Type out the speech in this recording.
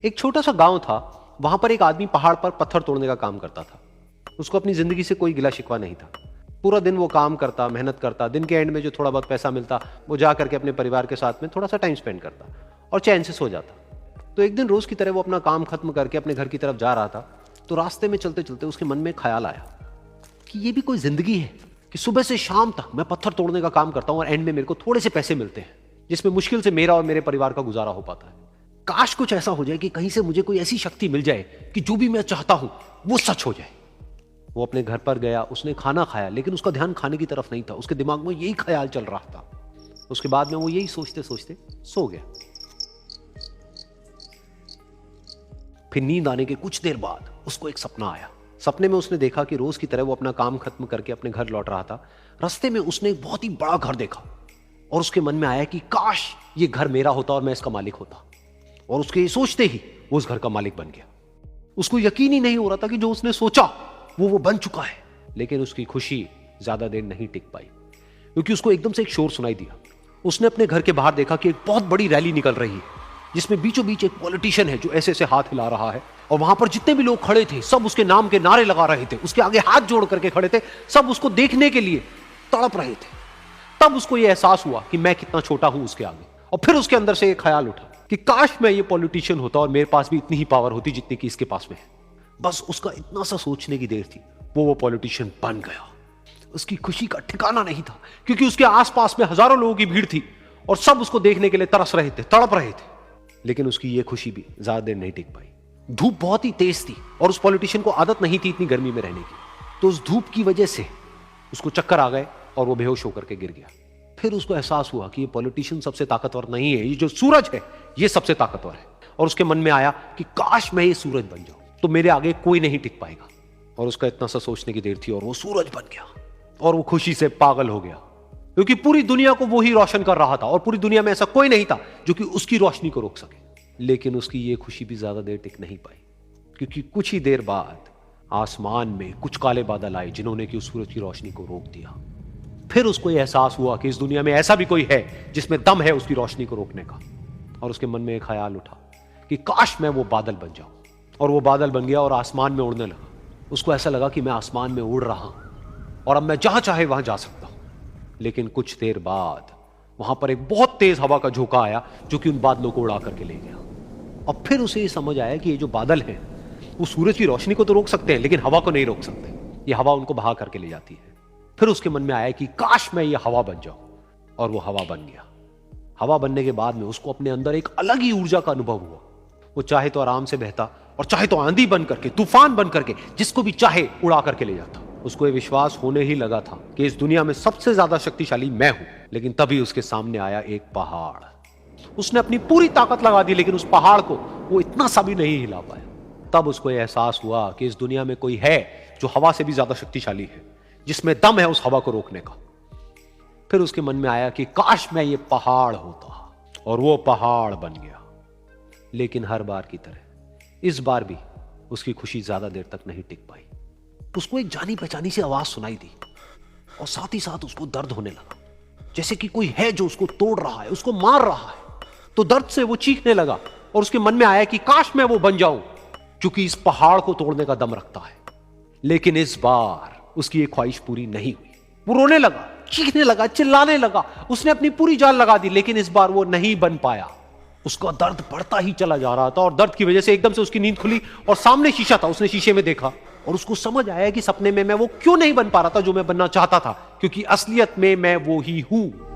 एक छोटा सा गांव था। वहां पर एक आदमी पहाड़ पर पत्थर तोड़ने का काम करता था। उसको अपनी जिंदगी से कोई गिला शिकवा नहीं था। पूरा दिन वो काम करता, मेहनत करता, दिन के एंड में जो थोड़ा बहुत पैसा मिलता वो जा करके अपने परिवार के साथ में थोड़ा सा टाइम स्पेंड करता और चैन से सो जाता। तो एक दिन रोज की तरह वो अपना काम खत्म करके अपने घर की तरफ जा रहा था। तो रास्ते में चलते चलते उसके मन में एक ख्याल आया कि ये भी कोई जिंदगी है कि सुबह से शाम तक मैं पत्थर तोड़ने का काम करता हूं और एंड में मेरे को थोड़े से पैसे मिलते हैं जिसमें मुश्किल से मेरा और मेरे परिवार का गुजारा हो पाता है। काश कुछ ऐसा हो जाए कि कहीं से मुझे कोई ऐसी शक्ति मिल जाए कि जो भी मैं चाहता हूं वो सच हो जाए। वो अपने घर पर गया, उसने खाना खाया, लेकिन उसका ध्यान खाने की तरफ नहीं था। उसके दिमाग में यही ख्याल चल रहा था। उसके बाद में वो यही सोचते सोचते सो गया। फिर नींद आने के कुछ देर बाद उसको एक सपना आया। सपने में उसने देखा कि रोज की तरह वो अपना काम खत्म करके अपने घर लौट रहा था। रास्ते में उसने एक बहुत ही बड़ा घर देखा और उसके मन में आया कि काश ये घर मेरा होता और मैं इसका मालिक होता। और उसके ये सोचते ही वो उस घर का मालिक बन गया। उसको यकीन ही नहीं हो रहा था कि जो उसने सोचा वो बन चुका है। लेकिन उसकी खुशी ज्यादा देर नहीं टिक पाई, क्योंकि उसको एकदम से एक शोर सुनाई दिया। उसने अपने घर के बाहर देखा कि एक बहुत बड़ी रैली निकल रही है जिसमें बीचों बीच एक पॉलिटिशियन है जो ऐसे ऐसे हाथ हिला रहा है। और वहां पर जितने भी लोग खड़े थे सब उसके नाम के नारे लगा रहे थे, उसके आगे हाथ जोड़ करके खड़े थे, सब उसको देखने के लिए तड़प रहे थे। तब उसको यह एहसास हुआ कि मैं कितना छोटा हूं उसके आगे। और फिर उसके अंदर से एक ख्याल उठा कि काश मैं ये पॉलिटिशियन होता और मेरे पास भी इतनी ही पावर होती जितनी कि इसके पास में है। बस उसका इतना सा सोचने की देर थी, वो पॉलिटिशियन बन गया। उसकी खुशी का ठिकाना नहीं था, क्योंकि उसके आसपास में हजारों लोगों की भीड़ थी और सब उसको देखने के लिए तरस रहे थे, तड़प रहे थे। लेकिन उसकी ये खुशी भी ज्यादा देर नहीं टिक पाई। धूप बहुत ही तेज थी और उस पॉलिटिशियन को आदत नहीं थी इतनी गर्मी में रहने की। तो उस धूप की वजह से उसको चक्कर आ गए और वो बेहोश होकर के गिर गया। फिर उसको एहसास हुआ कि ये पॉलिटिशियन सबसे ताकतवर नहीं है, ये जो सूरज है ये सबसे ताकतवर है। और उसके मन में आया कि काश मैं ये सूरज बन जाऊं तो मेरे आगे कोई नहीं टिक पाएगा। और उसका इतना सा सोचने की देर थी और वो सूरज बन गया। और वो खुशी से पागल हो गया, क्योंकि पूरी दुनिया को वो ही रोशन कर रहा था और पूरी दुनिया में ऐसा कोई नहीं था जो कि उसकी रोशनी को रोक सके। लेकिन उसकी ये खुशी भी ज्यादा देर टिक नहीं पाई, क्योंकि कुछ ही देर बाद आसमान में कुछ काले बादल आए जिन्होंने कि उस सूरज की रोशनी को रोक दिया। फिर उसको यह एहसास हुआ कि इस दुनिया में ऐसा भी कोई है जिसमें दम है उसकी रोशनी को रोकने का। और उसके मन में एक ख्याल उठा कि काश मैं वो बादल बन जाऊं। और वो बादल बन गया और आसमान में उड़ने लगा। उसको ऐसा लगा कि मैं आसमान में उड़ रहा हूं और अब मैं जहां चाहे वहां जा सकता हूं। लेकिन कुछ देर बाद वहां पर एक बहुत तेज हवा का झोंका आया जो कि उन बादलों को उड़ा करके ले गया। और फिर उसे ये समझ आया कि ये जो बादल हैं वो सूरज की रोशनी को तो रोक सकते हैं लेकिन हवा को नहीं रोक सकते। ये हवा उनको बहा करके ले जाती है। फिर उसके मन में आया कि काश मैं ये हवा बन जाऊं। और वो हवा बन गया। हवा बनने के बाद में उसको अपने अंदर एक अलग ही ऊर्जा का अनुभव हुआ। वो चाहे तो आराम से बहता और चाहे तो आंधी बन करके, तूफान बन करके, जिसको भी चाहे उड़ा करके ले जाता। उसको ये विश्वास होने ही लगा था कि इस दुनिया में सबसे ज्यादा शक्तिशाली मैं हूं। लेकिन तभी उसके सामने आया एक पहाड़। उसने अपनी पूरी ताकत लगा दी लेकिन उस पहाड़ को वो इतना सा भी नहीं हिला पाया। तब उसको यह एहसास हुआ कि इस दुनिया में कोई है जो हवा से भी ज्यादा शक्तिशाली है, जिसमें दम है उस हवा को रोकने का। फिर उसके मन में आया कि काश मैं ये पहाड़ होता। और वो पहाड़ बन गया। लेकिन हर बार की तरह इस बार भी उसकी खुशी ज्यादा देर तक नहीं टिक पाई। उसको एक जानी पहचानी सी आवाज सुनाई दी और साथ ही साथ उसको दर्द होने लगा, जैसे कि कोई है जो उसको तोड़ रहा है, उसको मार रहा है। तो दर्द से वो चीखने लगा और उसके मन में आया कि काश मैं वो बन जाऊं क्योंकि इस पहाड़ को तोड़ने का दम रखता है। लेकिन इस बार उसकी ये ख्वाहिश पूरी नहीं हुई। वो रोने लगा, चीखने लगा, चिल्लाने लगा। उसने अपनी पूरी जान लगा दी लेकिन इस बार वो नहीं बन पाया। उसका दर्द बढ़ता ही चला जा रहा था और दर्द की वजह से एकदम से उसकी नींद खुली और सामने शीशा था। उसने शीशे में देखा और उसको समझ आया कि सपने में मैं वो क्यों नहीं बन पा रहा था जो मैं बनना चाहता था, क्योंकि असलियत में मैं वो ही हूं।